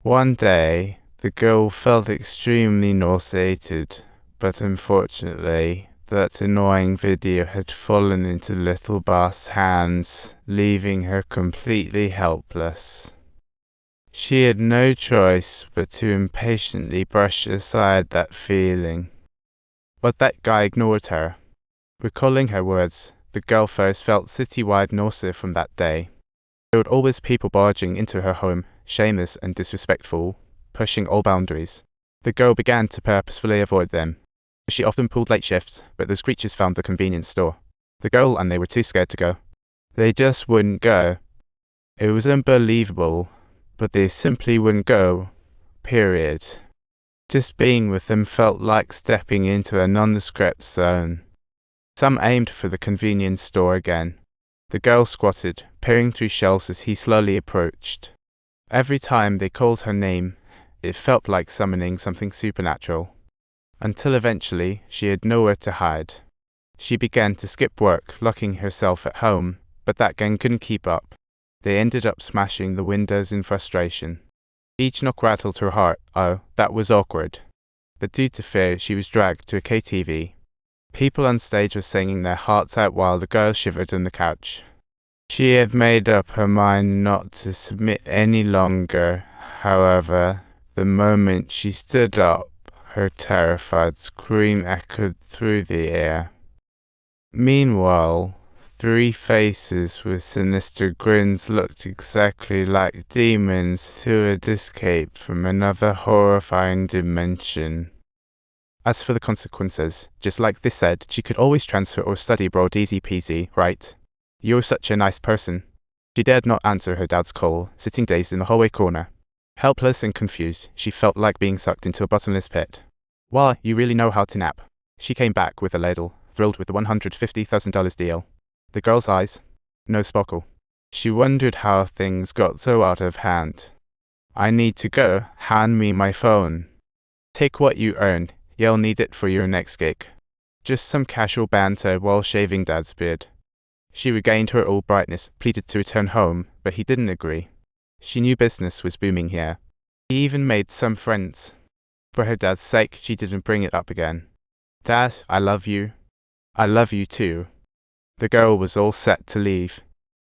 One day, the girl felt extremely nauseated, but unfortunately, that annoying video had fallen into little Bath's hands, leaving her completely helpless. She had no choice but to impatiently brush aside that feeling. But that guy ignored her. Recalling her words, the girl first felt citywide nausea from that day. There were always people barging into her home, shameless and disrespectful, pushing all boundaries. The girl began to purposefully avoid them. She often pulled late shifts, but those creatures found the convenience store. The girl and they were too scared to go. They just wouldn't go. It was unbelievable, but they simply wouldn't go. Period. Just being with them felt like stepping into a nondescript zone. Some aimed for the convenience store again. The girl squatted, peering through shelves as he slowly approached. Every time they called her name, it felt like summoning something supernatural. Until eventually, she had nowhere to hide. She began to skip work, locking herself at home, but that gang couldn't keep up. They ended up smashing the windows in frustration. Each knock rattled her heart. Oh, that was awkward. But due to fear, she was dragged to a KTV. People on stage were singing their hearts out while the girl shivered on the couch. She had made up her mind not to submit any longer. However, the moment she stood up, her terrified scream echoed through the air. Meanwhile, three faces with sinister grins looked exactly like demons who had escaped from another horrifying dimension. As for the consequences, just like this said, she could always transfer or study abroad easy peasy, right? You're such a nice person. She dared not answer her dad's call, sitting dazed in the hallway corner. Helpless and confused, she felt like being sucked into a bottomless pit. Wow, you really know how to nap. She came back with a ladle, thrilled with the $150,000 deal. The girl's eyes, no sparkle. She wondered how things got so out of hand. I need to go. Hand me my phone. Take what you earned. You'll need it for your next gig. Just some casual banter while shaving Dad's beard. She regained her old brightness, pleaded to return home, but he didn't agree. She knew business was booming here. He even made some friends. For her dad's sake, she didn't bring it up again. Dad, I love you. I love you too. The girl was all set to leave.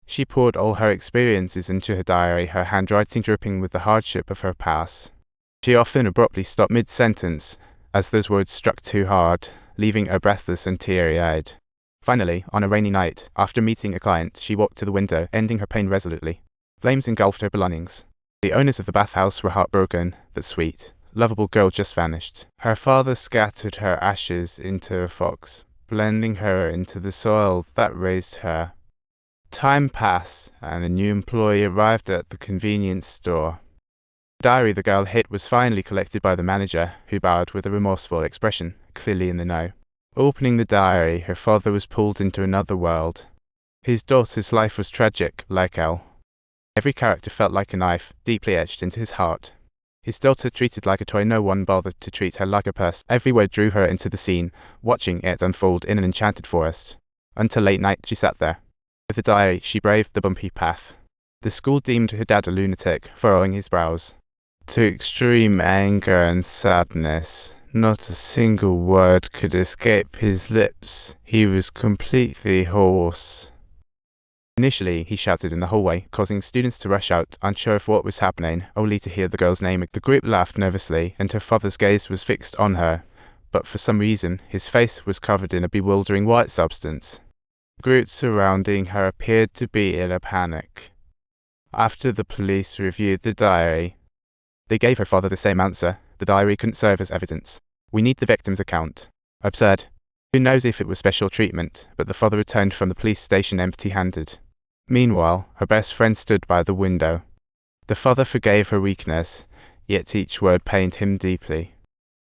She poured all her experiences into her diary, her handwriting dripping with the hardship of her past. She often abruptly stopped mid-sentence, as those words struck too hard, leaving her breathless and teary-eyed. Finally, on a rainy night, after meeting a client, she walked to the window, ending her pain resolutely. Flames engulfed her belongings. The owners of the bathhouse were heartbroken. That sweet, lovable girl just vanished. Her father scattered her ashes into a fox, blending her into the soil that raised her. Time passed, and a new employee arrived at the convenience store. The diary the girl hid was finally collected by the manager, who bowed with a remorseful expression, clearly in the know. Opening the diary, her father was pulled into another world. His daughter's life was tragic, like Elle. Every character felt like a knife, deeply etched into his heart. His daughter treated like a toy, no one bothered to treat her like a purse. Every word drew her into the scene, watching it unfold in an enchanted forest. Until late night she sat there. With the diary, she braved the bumpy path. The school deemed her dad a lunatic, furrowing his brows. To extreme anger and sadness, not a single word could escape his lips. He was completely hoarse. Initially, he shouted in the hallway, causing students to rush out, unsure of what was happening, only to hear the girl's name. The group laughed nervously, and her father's gaze was fixed on her, but for some reason, his face was covered in a bewildering white substance. The group surrounding her appeared to be in a panic. After the police reviewed the diary, they gave her father the same answer. The diary couldn't serve as evidence. We need the victim's account. Absurd. Who knows if it was special treatment, but the father returned from the police station empty-handed. Meanwhile, her best friend stood by the window. The father forgave her weakness, yet each word pained him deeply.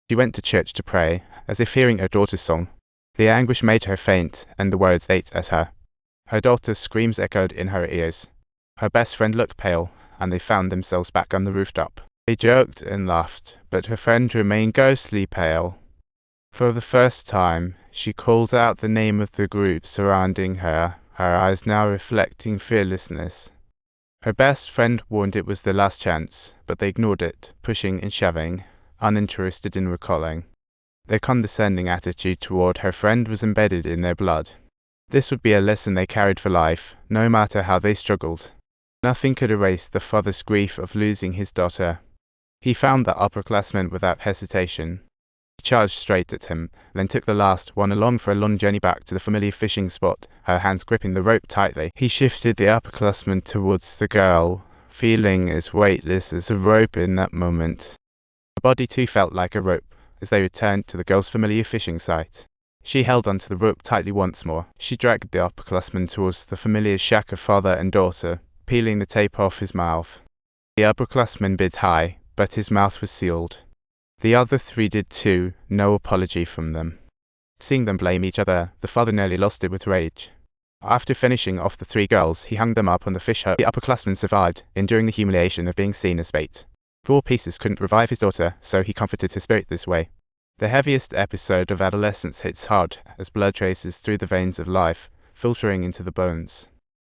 She went to church to pray, as if hearing her daughter's song. The anguish made her faint, and the words ate at her. Her daughter's screams echoed in her ears. Her best friend looked pale, and they found themselves back on the rooftop. They joked and laughed, but her friend remained ghostly pale. For the first time, she called out the name of the group surrounding her, her eyes now reflecting fearlessness. Her best friend warned it was their last chance, but they ignored it, pushing and shoving, uninterested in recalling. Their condescending attitude toward her friend was embedded in their blood. This would be a lesson they carried for life, no matter how they struggled. Nothing could erase the father's grief of losing his daughter. He found the upperclassman without hesitation. He charged straight at him, then took the last one along for a long journey back to the familiar fishing spot, her hands gripping the rope tightly. He shifted the upperclassman towards the girl, feeling as weightless as a rope in that moment. Her body too felt like a rope, as they returned to the girl's familiar fishing site. She held onto the rope tightly once more. She dragged the upperclassman towards the familiar shack of father and daughter, peeling the tape off his mouth. The upperclassman bid high, but his mouth was sealed. The other three did too, no apology from them. Seeing them blame each other, the father nearly lost it with rage. After finishing off the three girls, he hung them up on the fish hook. The upperclassman survived, enduring the humiliation of being seen as bait. 4 pieces couldn't revive his daughter, so he comforted his spirit this way. The heaviest episode of adolescence hits hard as blood traces through the veins of life, filtering into the bones.